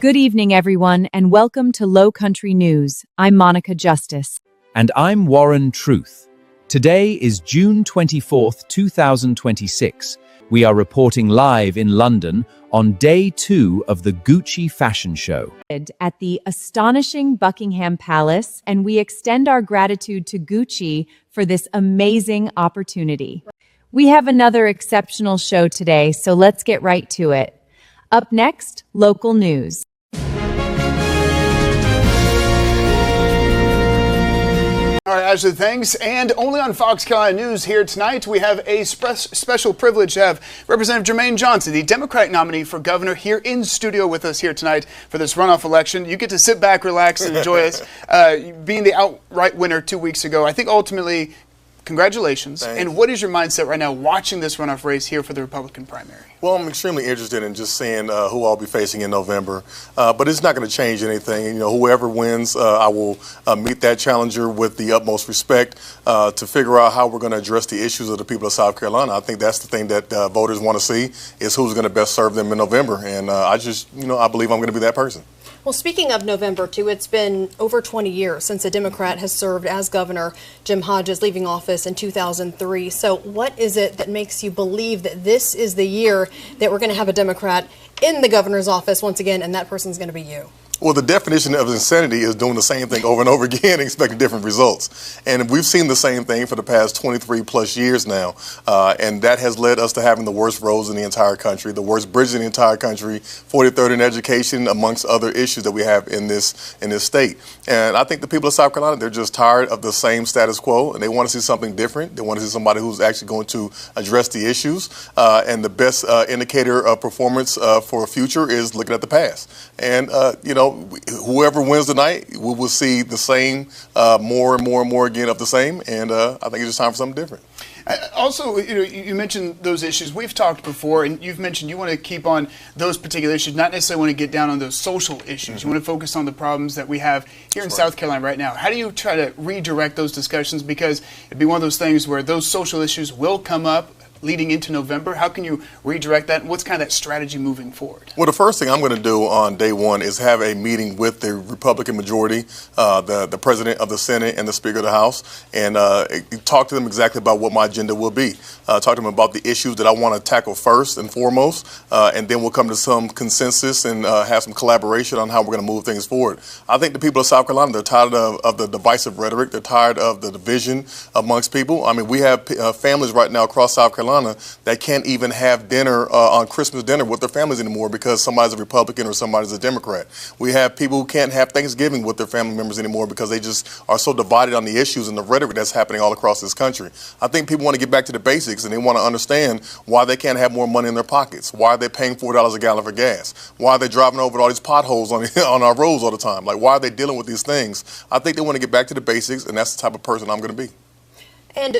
Good evening, everyone, and welcome to Low Country News. I'm Monica Justice. And I'm Warren Truth. Today is June 24th, 2026. We are reporting live in London on day 2 of the Gucci fashion show. At the astonishing Buckingham Palace, and we extend our gratitude to Gucci for this amazing opportunity. We have another exceptional show today, so let's get right to it. Up next, local news. All right, Ashley, thanks. And only on Fox Carolina News here tonight, we have a special privilege to have Representative Jermaine Johnson, the Democratic nominee for governor, here in studio with us here tonight for this runoff election. You get to sit back, relax, and enjoy us. Being the outright winner 2 weeks ago, I think ultimately, congratulations. Thanks. And what is your mindset right now watching this runoff race here for the Republican primary? Well, I'm extremely interested in just seeing who I'll be facing in November, but it's not going to change anything. You know, whoever wins, I will meet that challenger with the utmost respect to figure out how we're going to address the issues of the people of South Carolina. I think that's the thing that voters want to see is who's going to best serve them in November, and I believe I'm going to be that person. Well, speaking of November, too, it's been over 20 years since a Democrat has served as governor, Jim Hodges leaving office in 2003. So what is it that makes you believe that this is the year that we're going to have a Democrat in the governor's office once again, and that person's going to be you? Well, the definition of insanity is doing the same thing over and over again, expecting different results. And we've seen the same thing for the past 23 plus years now. And that has led us to having the worst roads in the entire country, the worst bridges in the entire country, 43rd in education, amongst other issues that we have in this state. And I think the people of South Carolina, they're just tired of the same status quo, and they want to see something different. They want to see somebody who's actually going to address the issues. And the best indicator of performance for a future is looking at the past. And, whoever wins tonight, we will see the same, more and more again of the same. And I think it's just time for something different. Also, you mentioned those issues. We've talked before, and you've mentioned you want to keep on those particular issues, not necessarily want to get down on those social issues. Mm-hmm. You want to focus on the problems that we have here in South Carolina right now. How do you try to redirect those discussions? Because it'd be one of those things where those social issues will come up leading into November. How can you redirect that? And what's kind of that strategy moving forward? Well, the first thing I'm going to do on day one is have a meeting with the Republican majority, the president of the Senate and the Speaker of the House, and talk to them exactly about what my agenda will be. Talk to them about the issues that I want to tackle first and foremost, and then we'll come to some consensus and have some collaboration on how we're going to move things forward. I think the people of South Carolina, they're tired of the divisive rhetoric. They're tired of the division amongst people. I mean, we have families right now across South Carolina that can't even have dinner on Christmas dinner with their families anymore because somebody's a Republican or somebody's a Democrat. We have people who can't have Thanksgiving with their family members anymore because they just are so divided on the issues and the rhetoric that's happening all across this country. I think people want to get back to the basics and they want to understand why they can't have more money in their pockets, why they're paying $4 a gallon for gas, why they're driving over all these potholes on our roads all the time. Like, why are they dealing with these things? I think they want to get back to the basics, and that's the type of person I'm going to be. And,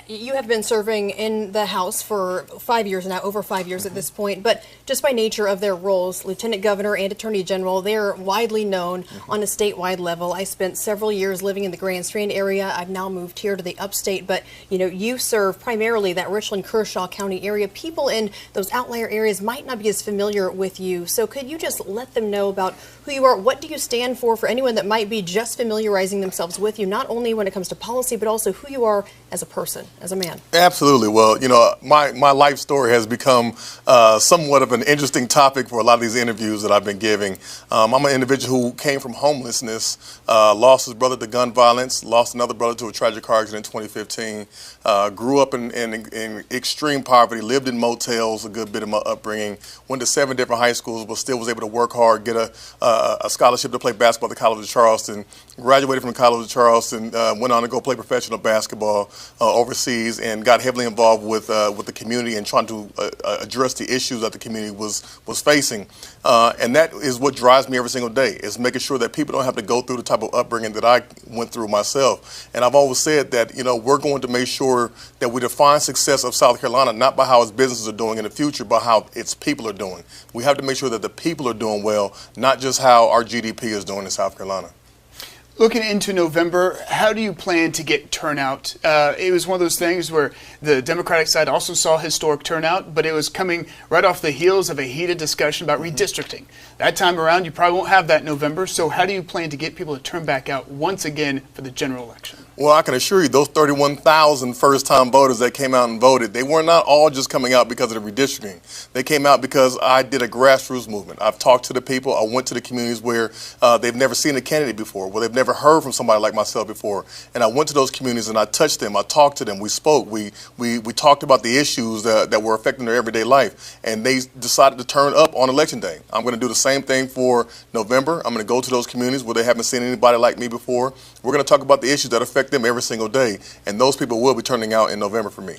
you have been serving in the House for 5 years now, over 5 years at this point. But just by nature of their roles, Lieutenant Governor and Attorney General, they're widely known on a statewide level. I spent several years living in the Grand Strand area. I've now moved here to the upstate. But, you serve primarily that Richland-Kershaw County area. People in those outlier areas might not be as familiar with you. So could you just let them know about who you are? What do you stand for anyone that might be just familiarizing themselves with you, not only when it comes to policy, but also who you are as a person, as a man? Absolutely. Well, my life story has become somewhat of an interesting topic for a lot of these interviews that I've been giving. I'm an individual who came from homelessness, lost his brother to gun violence, lost another brother to a tragic car accident in 2015, grew up in extreme poverty, lived in motels a good bit of my upbringing, went to 7 different high schools, but still was able to work hard, get a scholarship to play basketball at the College of Charleston, graduated from the College of Charleston, went on to go play professional basketball overseas, and got heavily involved with the community and trying to address the issues that the community was facing. And that is what drives me every single day, is making sure that people don't have to go through the type of upbringing that I went through myself. And I've always said that, we're going to make sure that we define success of South Carolina not by how its businesses are doing in the future, but how its people are doing. We have to make sure that the people are doing well, not just how our GDP is doing in South Carolina. Looking into November, how do you plan to get turnout? It was one of those things where the Democratic side also saw historic turnout, but it was coming right off the heels of a heated discussion about redistricting. That time around, you probably won't have that in November, so how do you plan to get people to turn back out once again for the general election? Well, I can assure you, those 31,000 first-time voters that came out and voted, they were not all just coming out because of the redistricting. They came out because I did a grassroots movement. I've talked to the people. I went to the communities where they've never seen a candidate before, where they've never heard from somebody like myself before. And I went to those communities and I touched them. I talked to them. We spoke. We talked about the issues that were affecting their everyday life. And they decided to turn up on Election Day. I'm going to do the same thing for November. I'm going to go to those communities where they haven't seen anybody like me before. We're going to talk about the issues that affect them every single day, and those people will be turning out in November for me.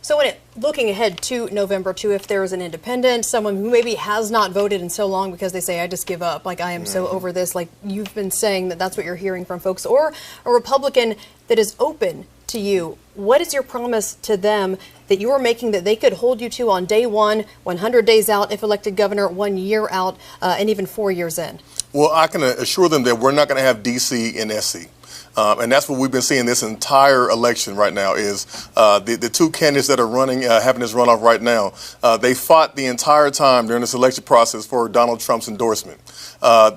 So looking ahead to November, too, if there is an independent, someone who maybe has not voted in so long because they say, I just give up, like I am so over this, like you've been saying that's what you're hearing from folks, or a Republican that is open to you, what is your promise to them that you are making that they could hold you to on day one, 100 days out, if elected governor, 1 year out, and even 4 years in? Well, I can assure them that we're not going to have D.C. and S.C. And that's what we've been seeing this entire election right now is the two candidates that are running, having this runoff right now, they fought the entire time during this election process for Donald Trump's endorsement,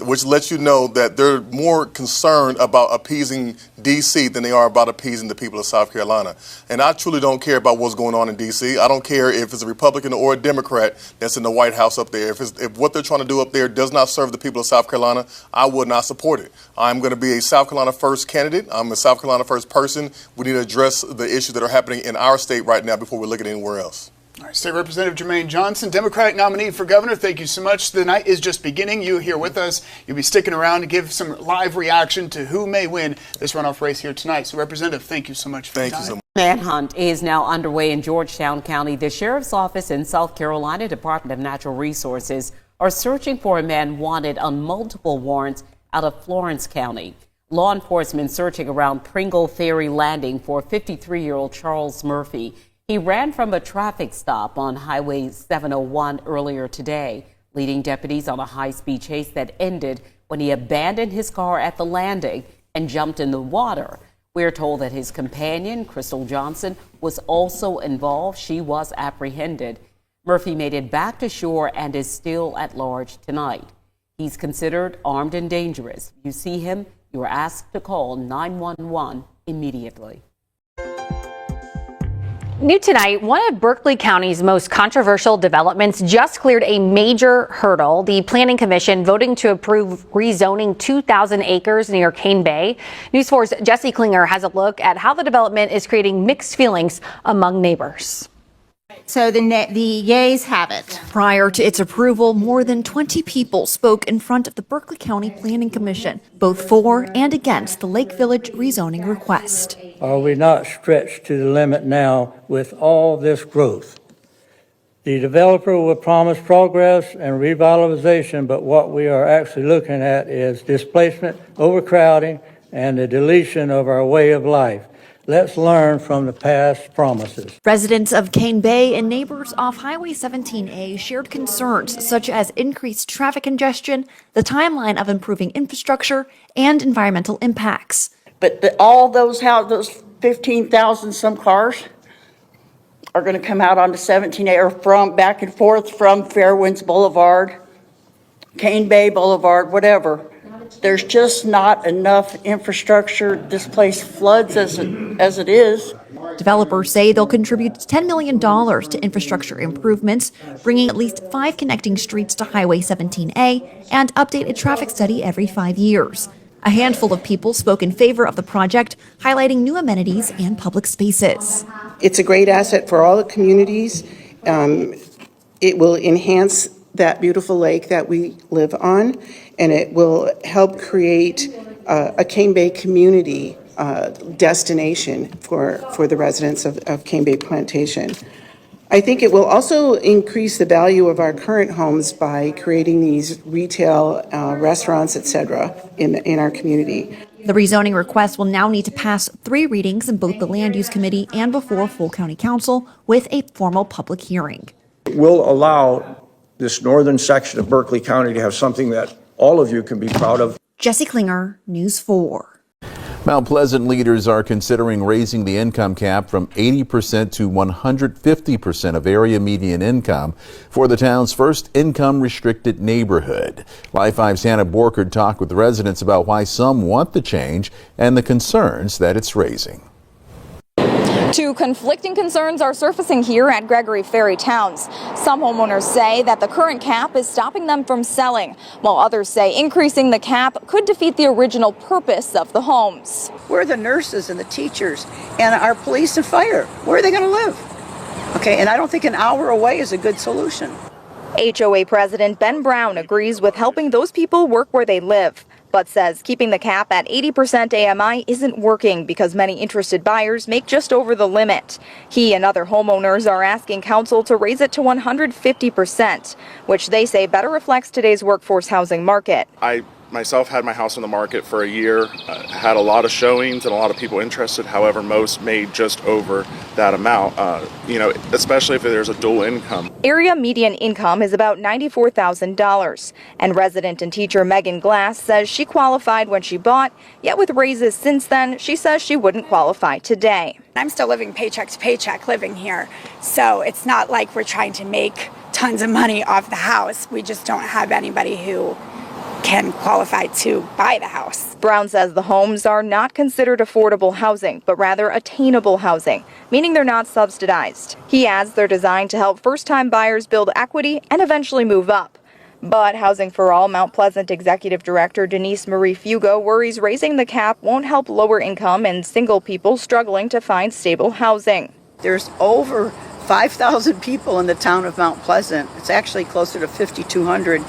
which lets you know that they're more concerned about appeasing D.C. than they are about appeasing the people of South Carolina. And I truly don't care about what's going on in D.C. I don't care if it's a Republican or a Democrat that's in the White House up there. If what they're trying to do up there does not serve the people of South Carolina, I would not support it. I'm going to be a South Carolina first candidate. I'm a South Carolina first person. We need to address the issues that are happening in our state right now before we look at anywhere else. All right, State Representative Jermaine Johnson, Democratic nominee for governor, thank you so much. The night is just beginning. You here with us. You'll be sticking around to give some live reaction to who may win this runoff race here tonight. So, Representative, thank you so much for Thank you so much. Manhunt is now underway in Georgetown County. The Sheriff's Office in South Carolina Department of Natural Resources are searching for a man wanted on multiple warrants out of Florence County. Law enforcement searching around Pringle Ferry Landing for 53-year-old Charles Murphy. He ran from a traffic stop on Highway 701 earlier today, leading deputies on a high-speed chase that ended when he abandoned his car at the landing and jumped in the water. We're told that his companion, Crystal Johnson, was also involved. She was apprehended. Murphy made it back to shore and is still at large tonight. He's considered armed and dangerous. If you see him, you are asked to call 911 immediately. New tonight, one of Berkeley County's most controversial developments just cleared a major hurdle. The Planning Commission voting to approve rezoning 2,000 acres near Cane Bay. News 4's Jesse Klinger has a look at how the development is creating mixed feelings among neighbors. So the yeas have it. Prior to its approval, more than 20 people spoke in front of the Berkeley County Planning Commission, both for and against the Lake Village rezoning request. Are we not stretched to the limit now with all this growth? The developer will promise progress and revitalization, but what we are actually looking at is displacement, overcrowding, and the deletion of our way of life. Let's learn from the past promises. Residents of Cane Bay and neighbors off Highway 17A shared concerns such as increased traffic congestion, the timeline of improving infrastructure, and environmental impacts. But all those houses, those 15,000 some cars are going to come out onto 17A or from back and forth from Fairwinds Boulevard, Cane Bay Boulevard, whatever. There's just not enough infrastructure. This place floods as it is. Developers say they'll contribute $10 million to infrastructure improvements, bringing at least 5 connecting streets to Highway 17A and update a traffic study every 5 years. A handful of people spoke in favor of the project, highlighting new amenities and public spaces. It's a great asset for all the communities. It will enhance that beautiful lake that we live on, and it will help create a Cane Bay community destination for the residents of Cane Bay Plantation. I think it will also increase the value of our current homes by creating these retail restaurants, etc., in our community. The rezoning request will now need to pass 3 readings in both the Land Use Committee and before full County Council with a formal public hearing. It will allow this northern section of Berkeley County to have something that all of you can be proud of. Jesse Klinger, News 4. Mount Pleasant leaders are considering raising the income cap from 80% to 150% of area median income for the town's first income-restricted neighborhood. Live 5's Hannah Borkert talked with residents about why some want the change and the concerns that it's raising. Two conflicting concerns are surfacing here at Gregory Ferry Towns. Some homeowners say that the current cap is stopping them from selling, while others say increasing the cap could defeat the original purpose of the homes. We're the nurses and the teachers and our police and fire. Where are they going to live? Okay, and I don't think an hour away is a good solution. HOA President Ben Brown agrees with helping those people work where they live, but says keeping the cap at 80% AMI isn't working because many interested buyers make just over the limit. He and other homeowners are asking council to raise it to 150%, which they say better reflects today's workforce housing market. I myself had my house on the market for a year, had a lot of showings and a lot of people interested. However, most made just over that amount, especially if there's a dual income. Area median income is about $94,000. And resident and teacher Megan Glass says she qualified when she bought, yet with raises since then, she says she wouldn't qualify today. I'm still living paycheck to paycheck living here. So it's not like we're trying to make tons of money off the house. We just don't have anybody who can qualify to buy the house. Brown says the homes are not considered affordable housing, but rather attainable housing, meaning they're not subsidized. He adds they're designed to help first-time buyers build equity and eventually move up. But Housing for All Mount Pleasant Executive Director Denise Marie Fugo worries raising the cap won't help lower income and single people struggling to find stable housing. There's over 5,000 people in the town of Mount Pleasant. It's actually closer to 5,200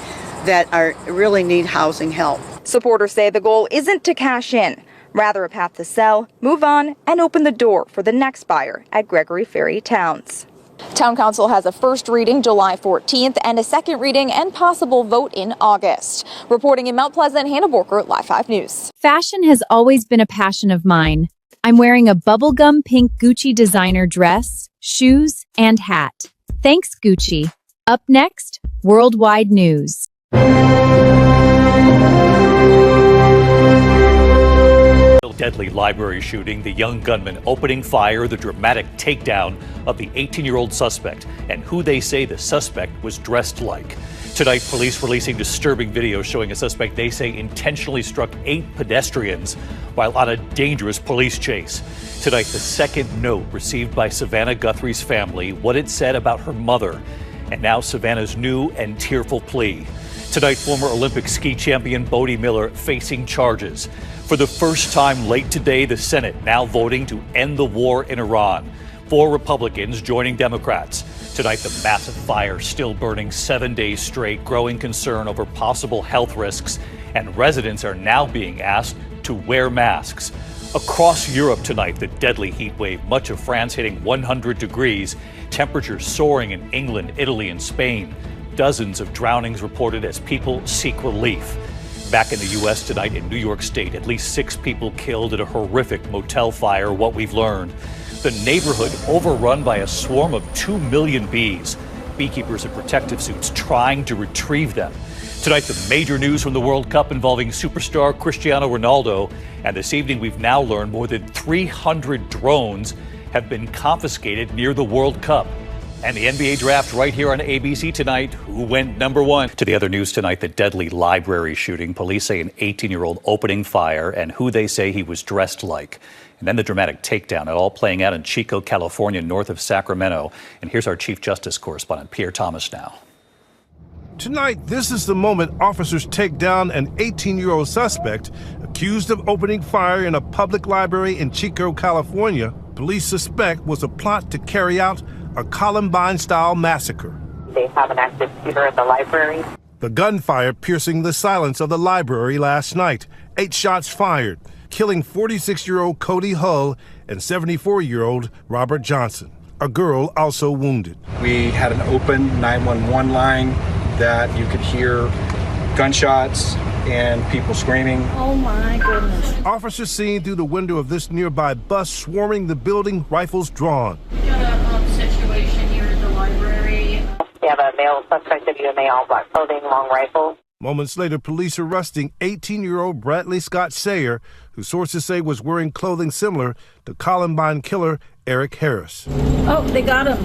that really need housing help. Supporters say the goal isn't to cash in, rather a path to sell, move on, and open the door for the next buyer at Gregory Ferry Towns. Town Council has a first reading July 14th and a second reading and possible vote in August. Reporting in Mount Pleasant, Hannah Borkert, Live 5 News. Fashion has always been a passion of mine. I'm wearing a bubblegum pink Gucci designer dress, shoes, and hat. Thanks, Gucci. Up next, Worldwide News. Deadly library shooting, the young gunman opening fire, the dramatic takedown of the 18-year-old suspect, and who they say the suspect was dressed like. Tonight, police releasing disturbing video showing a suspect they say intentionally struck 8 pedestrians while on a dangerous police chase. Tonight, the second note received by Savannah Guthrie's family, what it said about her mother, and now Savannah's new and tearful plea. Tonight, former Olympic ski champion Bode Miller facing charges. For the first time late today, the Senate now voting to end the war in Iran. 4 Republicans joining Democrats. Tonight, the massive fire still burning 7 days straight, growing concern over possible health risks, and residents are now being asked to wear masks. Across Europe tonight, the deadly heat wave, much of France hitting 100 degrees, temperatures soaring in England, Italy, and Spain. Dozens of drownings reported as people seek relief. Back in the U.S. tonight in New York State, at least 6 people killed at a horrific motel fire, what we've learned. The neighborhood overrun by a swarm of 2 million bees. Beekeepers in protective suits trying to retrieve them. Tonight, the major news from the World Cup involving superstar Cristiano Ronaldo. And this evening, we've now learned more than 300 drones have been confiscated near the World Cup. And the NBA draft right here on ABC tonight. Who went number 1? To the other news tonight, the deadly library shooting. Police say an 18-year-old opening fire and who they say he was dressed like. And then the dramatic takedown, it all playing out in Chico, California, north of Sacramento. And here's our Chief Justice correspondent, Pierre Thomas now. Tonight, this is the moment officers take down an 18-year-old suspect accused of opening fire in a public library in Chico, California. Police suspect was a plot to carry out a Columbine-style massacre. They have an active shooter at the library. The gunfire piercing the silence of the library last night. 8 shots fired, killing 46-year-old Cody Hull and 74-year-old Robert Johnson. A girl also wounded. We had an open 911 line that you could hear gunshots and people screaming. Oh my goodness. Officers seen through the window of this nearby bus swarming the building, rifles drawn. We got a situation here at the library. We have a male suspect of UMA, all black clothing, long rifle. Moments later, police arresting 18-year-old Bradley Scott Sayer, who sources say was wearing clothing similar to Columbine killer Eric Harris. Oh, they got him.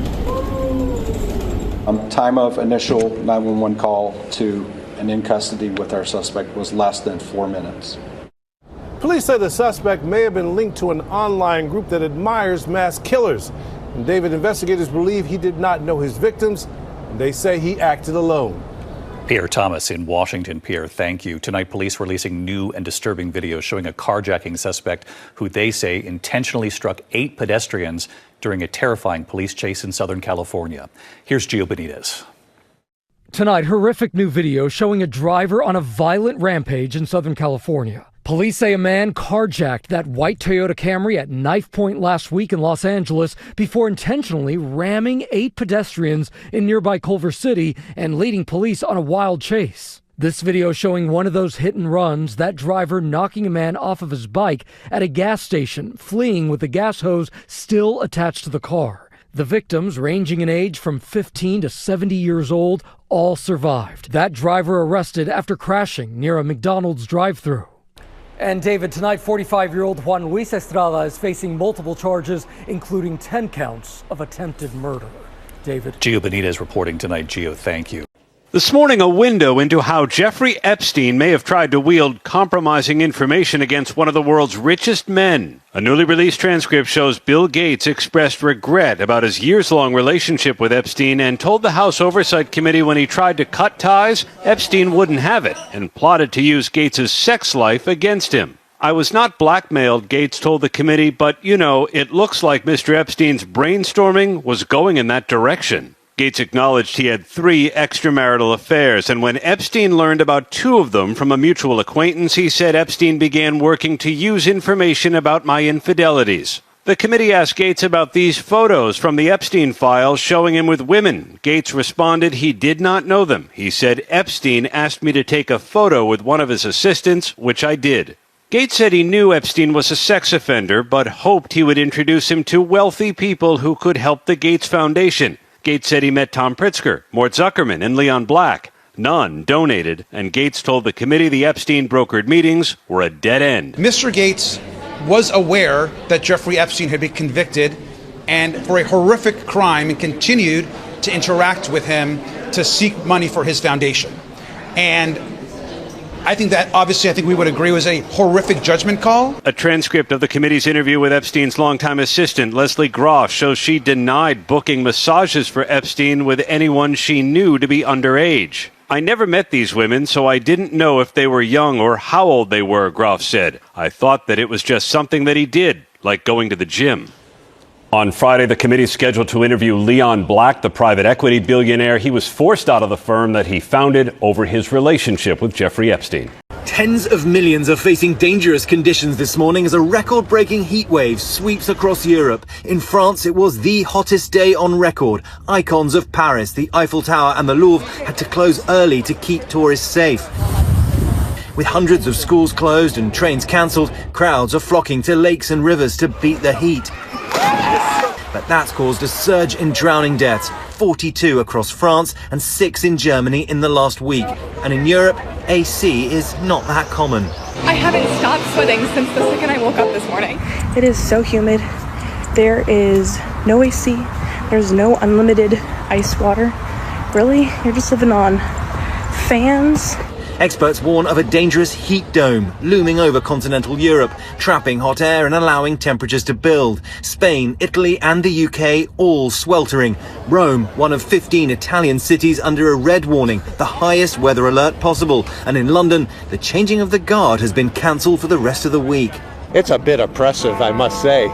Time of initial 911 call to and in custody with our suspect was less than 4 minutes. Police say the suspect may have been linked to an online group that admires mass killers. And David, investigators believe he did not know his victims. They say he acted alone. Pierre Thomas in Washington. Pierre, thank you. Tonight, police releasing new and disturbing videos showing a carjacking suspect who they say intentionally struck 8 pedestrians during a terrifying police chase in Southern California. Here's Gio Benitez. Tonight, horrific new video showing a driver on a violent rampage in Southern California. Police say a man carjacked that white Toyota Camry at knife point last week in Los Angeles before intentionally ramming 8 pedestrians in nearby Culver City and leading police on a wild chase. This video showing one of those hit and runs, that driver knocking a man off of his bike at a gas station, fleeing with the gas hose still attached to the car. The victims, ranging in age from 15 to 70 years old, all survived. That driver arrested after crashing near a McDonald's drive-thru. And David, tonight 45-year-old Juan Luis Estrada is facing multiple charges, including 10 counts of attempted murder. David. Gio Benitez reporting tonight. Gio, thank you. This morning, a window into how Jeffrey Epstein may have tried to wield compromising information against one of the world's richest men. A newly released transcript shows Bill Gates expressed regret about his years-long relationship with Epstein and told the House Oversight Committee when he tried to cut ties, Epstein wouldn't have it and plotted to use Gates' sex life against him. I was not blackmailed, Gates told the committee, but, it looks like Mr. Epstein's brainstorming was going in that direction. Gates acknowledged he had 3 extramarital affairs, and when Epstein learned about 2 of them from a mutual acquaintance, he said Epstein began working to use information about my infidelities. The committee asked Gates about these photos from the Epstein files showing him with women. Gates responded he did not know them. He said Epstein asked me to take a photo with one of his assistants, which I did. Gates said he knew Epstein was a sex offender, but hoped he would introduce him to wealthy people who could help the Gates Foundation. Gates said he met Tom Pritzker, Mort Zuckerman, and Leon Black. None donated, and Gates told the committee the Epstein brokered meetings were a dead end. Mr. Gates was aware that Jeffrey Epstein had been convicted and for a horrific crime and continued to interact with him to seek money for his foundation. And I think we would agree was a horrific judgment call. A transcript of the committee's interview with Epstein's longtime assistant, Leslie Groff, shows she denied booking massages for Epstein with anyone she knew to be underage. I never met these women, so I didn't know if they were young or how old they were, Groff said. I thought that it was just something that he did, like going to the gym. On Friday, the committee is scheduled to interview Leon Black, the private equity billionaire. He was forced out of the firm that he founded over his relationship with Jeffrey Epstein. Tens of millions are facing dangerous conditions this morning as a record-breaking heat wave sweeps across Europe. In France, it was the hottest day on record. Icons of Paris, the Eiffel Tower and the Louvre had to close early to keep tourists safe. With hundreds of schools closed and trains cancelled, crowds are flocking to lakes and rivers to beat the heat. But that's caused a surge in drowning deaths, 42 across France and 6 in Germany in the last week. And in Europe, AC is not that common. I haven't stopped sweating since the second I woke up this morning. It is so humid. There is no AC. There's no unlimited ice water. Really, you're just living on fans. Experts warn of a dangerous heat dome looming over continental Europe, trapping hot air and allowing temperatures to build. Spain, Italy and the UK all sweltering. Rome, one of 15 Italian cities under a red warning, the highest weather alert possible. And in London, the changing of the guard has been cancelled for the rest of the week. It's a bit oppressive, I must say.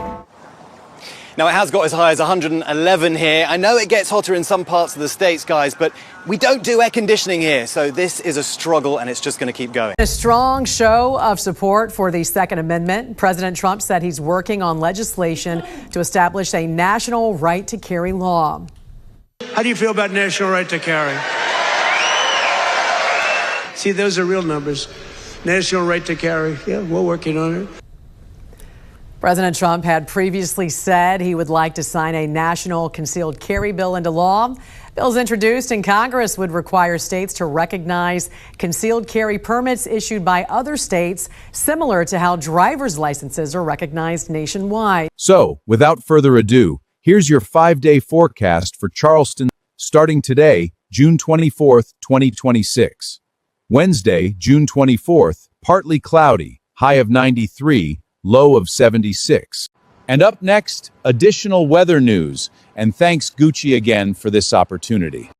Now, it has got as high as 111 here. I know it gets hotter in some parts of the States, guys, but we don't do air conditioning here, so this is a struggle, and it's just going to keep going. A strong show of support for the Second Amendment. President Trump said he's working on legislation to establish a national right to carry law. How do you feel about national right to carry? See, those are real numbers. National right to carry. Yeah, we're working on it. President Trump had previously said he would like to sign a national concealed carry bill into law. Bills introduced in Congress would require states to recognize concealed carry permits issued by other states, similar to how driver's licenses are recognized nationwide. So, without further ado, here's your 5-day forecast for Charleston starting today, June 24th, 2026. Wednesday, June 24th, partly cloudy, high of 93, low of 76. And up next, additional weather news. And thanks Gucci again for this opportunity.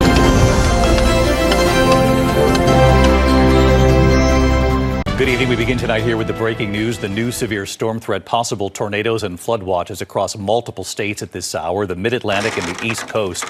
Good evening. We begin tonight here with the breaking news. The new severe storm threat, possible tornadoes and flood watches across multiple states at this hour. The mid-Atlantic and the East Coast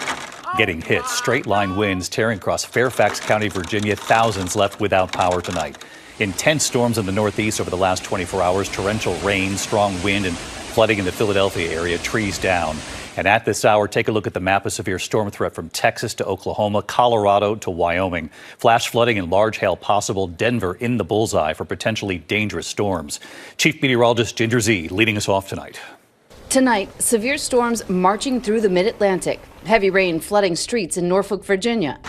getting hit. Straight line winds tearing across Fairfax County, Virginia. Thousands left without power tonight. Intense storms in the Northeast over the last 24 hours. Torrential rain, strong wind, and flooding in the Philadelphia area. Trees down. And at this hour, take a look at the map of severe storm threat from Texas to Oklahoma, Colorado to Wyoming. Flash flooding and large hail possible. Denver in the bullseye for potentially dangerous storms. Chief Meteorologist Ginger Zee leading us off tonight. Tonight, severe storms marching through the mid-Atlantic. Heavy rain flooding streets in Norfolk, Virginia.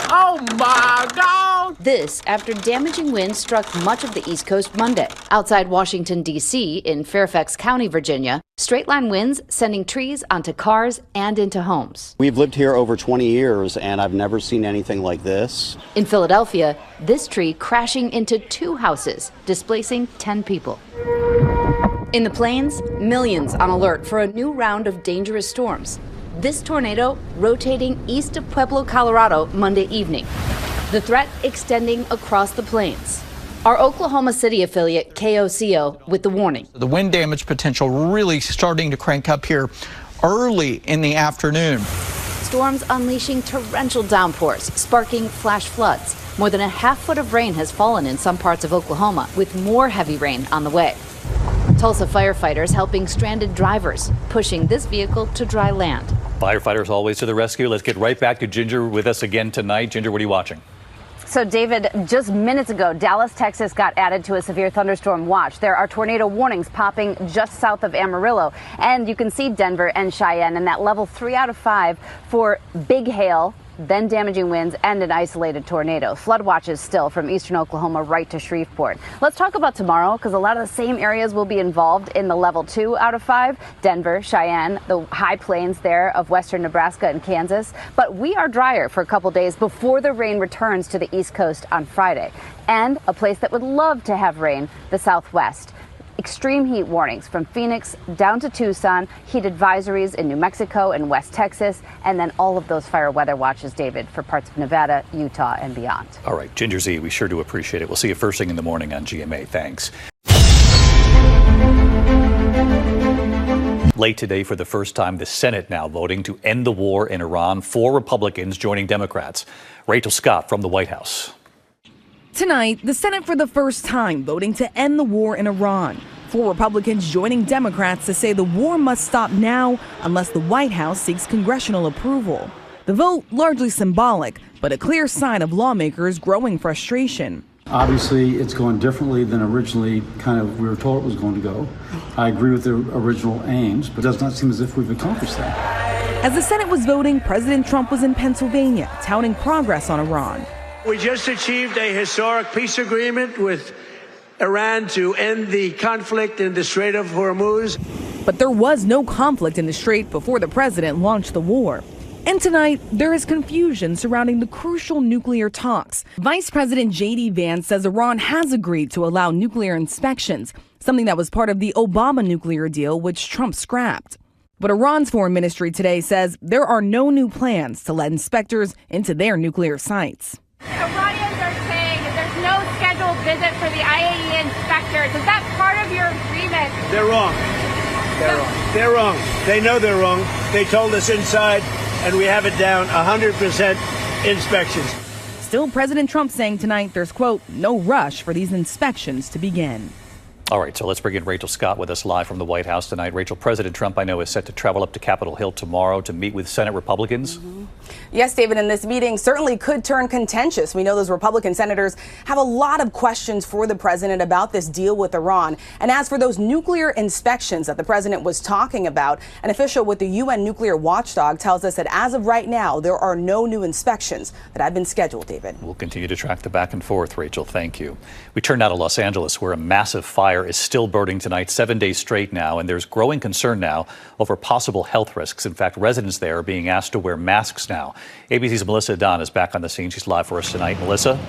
Oh my God! This after damaging winds struck much of the East Coast Monday. Outside Washington, D.C., in Fairfax County, Virginia, straight-line winds sending trees onto cars and into homes. We've lived here over 20 years, and I've never seen anything like this. In Philadelphia, this tree crashing into 2 houses, displacing 10 people. In the plains, millions on alert for a new round of dangerous storms. This tornado rotating east of Pueblo, Colorado, Monday evening. The threat extending across the plains. Our Oklahoma City affiliate, KOCO, with the warning. The wind damage potential really starting to crank up here early in the afternoon. Storms unleashing torrential downpours, sparking flash floods. More than a half-foot of rain has fallen in some parts of Oklahoma, with more heavy rain on the way. Tulsa firefighters helping stranded drivers, pushing this vehicle to dry land. Firefighters always to the rescue. Let's get right back to Ginger with us again tonight. Ginger, what are you watching? So, David, just minutes ago, Dallas, Texas got added to a severe thunderstorm watch. There are tornado warnings popping just south of Amarillo. And you can see Denver and Cheyenne in that level 3 out of 5 for big hail, then damaging winds and an isolated tornado. Flood watches still from eastern Oklahoma right to Shreveport. Let's talk about tomorrow, because a lot of the same areas will be involved in the level 2 out of 5. Denver, Cheyenne, the high plains there of western Nebraska and Kansas. But we are drier for a couple days before the rain returns to the East Coast on Friday. And a place that would love to have rain, the Southwest. Extreme heat warnings from Phoenix down to Tucson, heat advisories in New Mexico and West Texas, and then all of those fire weather watches, David, for parts of Nevada, Utah, and beyond. All right, Ginger Zee, we sure do appreciate it. We'll see you first thing in the morning on GMA. Thanks. Late today, for the first time, the Senate now voting to end the war in Iran. 4 Republicans joining Democrats. Rachel Scott from the White House. Tonight, the Senate for the first time voting to end the war in Iran. 4 Republicans joining Democrats to say the war must stop now unless the White House seeks congressional approval. The vote largely symbolic, but a clear sign of lawmakers' growing frustration. Obviously, it's going differently than originally we were told it was going to go. I agree with the original aims, but it does not seem as if we've accomplished that. As the Senate was voting, President Trump was in Pennsylvania, touting progress on Iran. We just achieved a historic peace agreement with Iran to end the conflict in the Strait of Hormuz. But there was no conflict in the Strait before the president launched the war. And tonight, there is confusion surrounding the crucial nuclear talks. Vice President J.D. Vance says Iran has agreed to allow nuclear inspections, something that was part of the Obama nuclear deal, which Trump scrapped. But Iran's foreign ministry today says there are no new plans to let inspectors into their nuclear sites. Iranians are saying there's no scheduled visit for the IAEA inspectors. Is that part of your agreement? They're wrong. They're wrong. They know they're wrong. They told us inside, and we have it down 100% inspections. Still, President Trump saying tonight there's, quote, no rush for these inspections to begin. All right, so let's bring in Rachel Scott with us live from the White House tonight. Rachel, President Trump, I know, is set to travel up to Capitol Hill tomorrow to meet with Senate Republicans. Yes, David, and this meeting certainly could turn contentious. We know those Republican senators have a lot of questions for the president about this deal with Iran. And as for those nuclear inspections that the president was talking about, an official with the UN nuclear watchdog tells us that as of right now, there are no new inspections that have been scheduled, David. We'll continue to track the back and forth, Rachel. Thank you. We turn now to Los Angeles, where a massive fire is still burning tonight, 7 days straight now, and there's growing concern now over possible health risks. In fact, residents there are being asked to wear masks now. ABC's Melissa Dunn is back on the scene. She's live for us tonight. Melissa?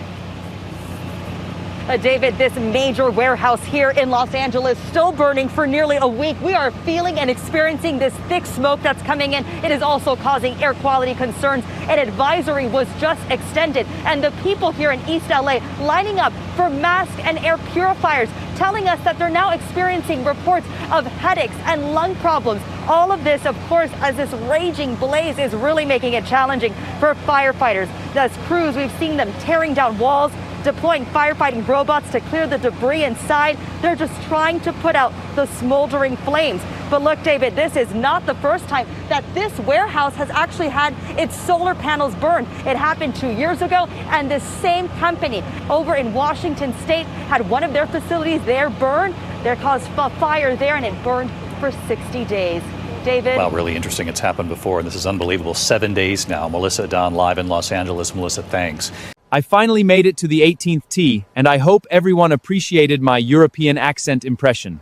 David, this major warehouse here in Los Angeles still burning for nearly a week. We are feeling and experiencing this thick smoke that's coming in. It is also causing air quality concerns. An advisory was just extended, and the people here in East LA lining up for masks and air purifiers, telling us that they're now experiencing reports of headaches and lung problems. All of this, of course, as this raging blaze is really making it challenging for firefighters. As crews, we've seen them tearing down walls, deploying firefighting robots to clear the debris inside. They're just trying to put out the smoldering flames. But look, David, this is not the first time that this warehouse has actually had its solar panels burned. It happened 2 years ago, and this same company over in Washington State had one of their facilities there burned. There caused a fire there, and it burned for 60 days. David? Wow, really interesting. It's happened before, and this is unbelievable. 7 days now. Melissa Dunn live in Los Angeles. Melissa, thanks. I finally made it to the 18th tee, and I hope everyone appreciated my European accent impression.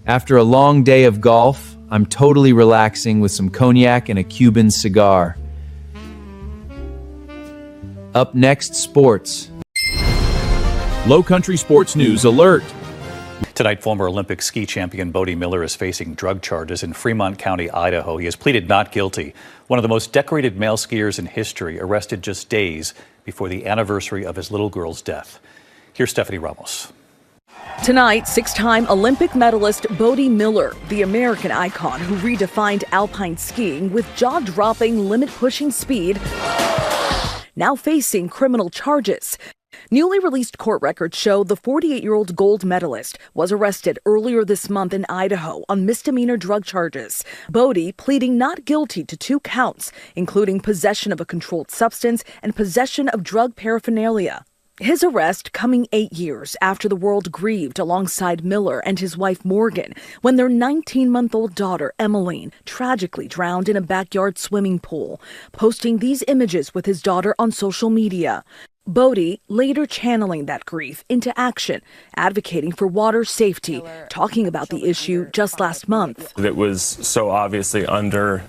After a long day of golf, I'm totally relaxing with some cognac and a Cuban cigar. Up next, sports. Low Country Sports News Alert. Tonight, former Olympic ski champion Bode Miller is facing drug charges in Fremont County, Idaho. He has pleaded not guilty. One of the most decorated male skiers in history, arrested just days before the anniversary of his little girl's death. Here's Stephanie Ramos. Tonight, six-time Olympic medalist Bode Miller, the American icon who redefined alpine skiing with jaw-dropping, limit-pushing speed, now facing criminal charges. Newly released court records show the 48-year-old gold medalist was arrested earlier this month in Idaho on misdemeanor drug charges. Bode pleading not guilty to 2 counts, including possession of a controlled substance and possession of drug paraphernalia. His arrest coming 8 years after the world grieved alongside Miller and his wife Morgan when their 19-month-old daughter Emmeline tragically drowned in a backyard swimming pool, posting these images with his daughter on social media. Bode later channeling that grief into action, advocating for water safety, talking about the issue just last month. It was so obviously under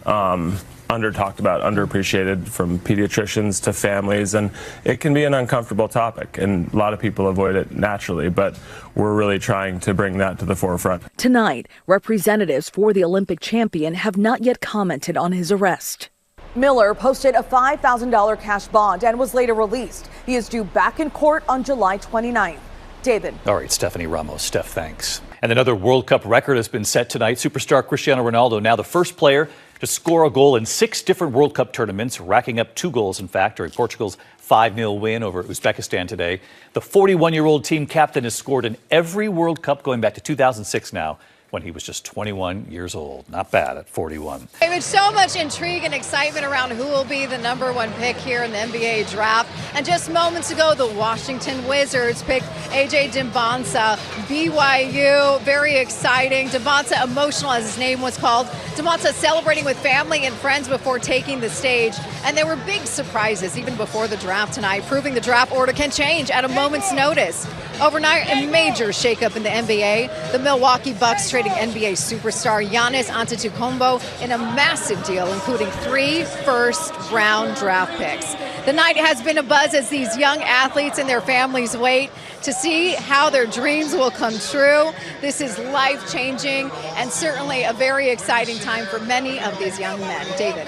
talked about, underappreciated from pediatricians to families, and it can be an uncomfortable topic, and a lot of people avoid it naturally, but we're really trying to bring that to the forefront. Tonight, representatives for the Olympic champion have not yet commented on his arrest. Miller posted a $5,000 cash bond and was later released. He is due back in court on July 29th. David. All right, Stephanie Ramos. Steph, thanks. And another World Cup record has been set tonight. Superstar Cristiano Ronaldo, now the first player to score a goal in 6 different World Cup tournaments, racking up 2 goals, in fact, during Portugal's 5-0 win over Uzbekistan today. The 41-year-old team captain has scored in every World Cup going back to 2006 now, when he was just 21 years old. Not bad at 41. There's so much intrigue and excitement around who will be the #1 pick here in the NBA draft. And just moments ago, the Washington Wizards picked A.J. Dembonsa, BYU. Very exciting. Dembonsa, emotional as his name was called. Dembonsa celebrating with family and friends before taking the stage. And there were big surprises even before the draft tonight, proving the draft order can change at a moment's notice. Overnight, a major shakeup in the NBA. The Milwaukee Bucks trading NBA superstar Giannis Antetokounmpo in a massive deal, including 3 first-round draft picks. The night has been a buzz as these young athletes and their families wait to see how their dreams will come true. This is life-changing and certainly a very exciting time for many of these young men. David.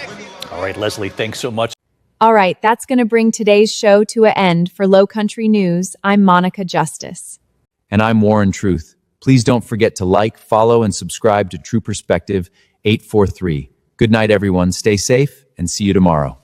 All right, Leslie, thanks so much. All right, that's going to bring today's show to an end. For Low Country News, I'm Monica Justice. And I'm Warren Truth. Please don't forget to like, follow, and subscribe to True Perspective 843. Good night, everyone. Stay safe and see you tomorrow.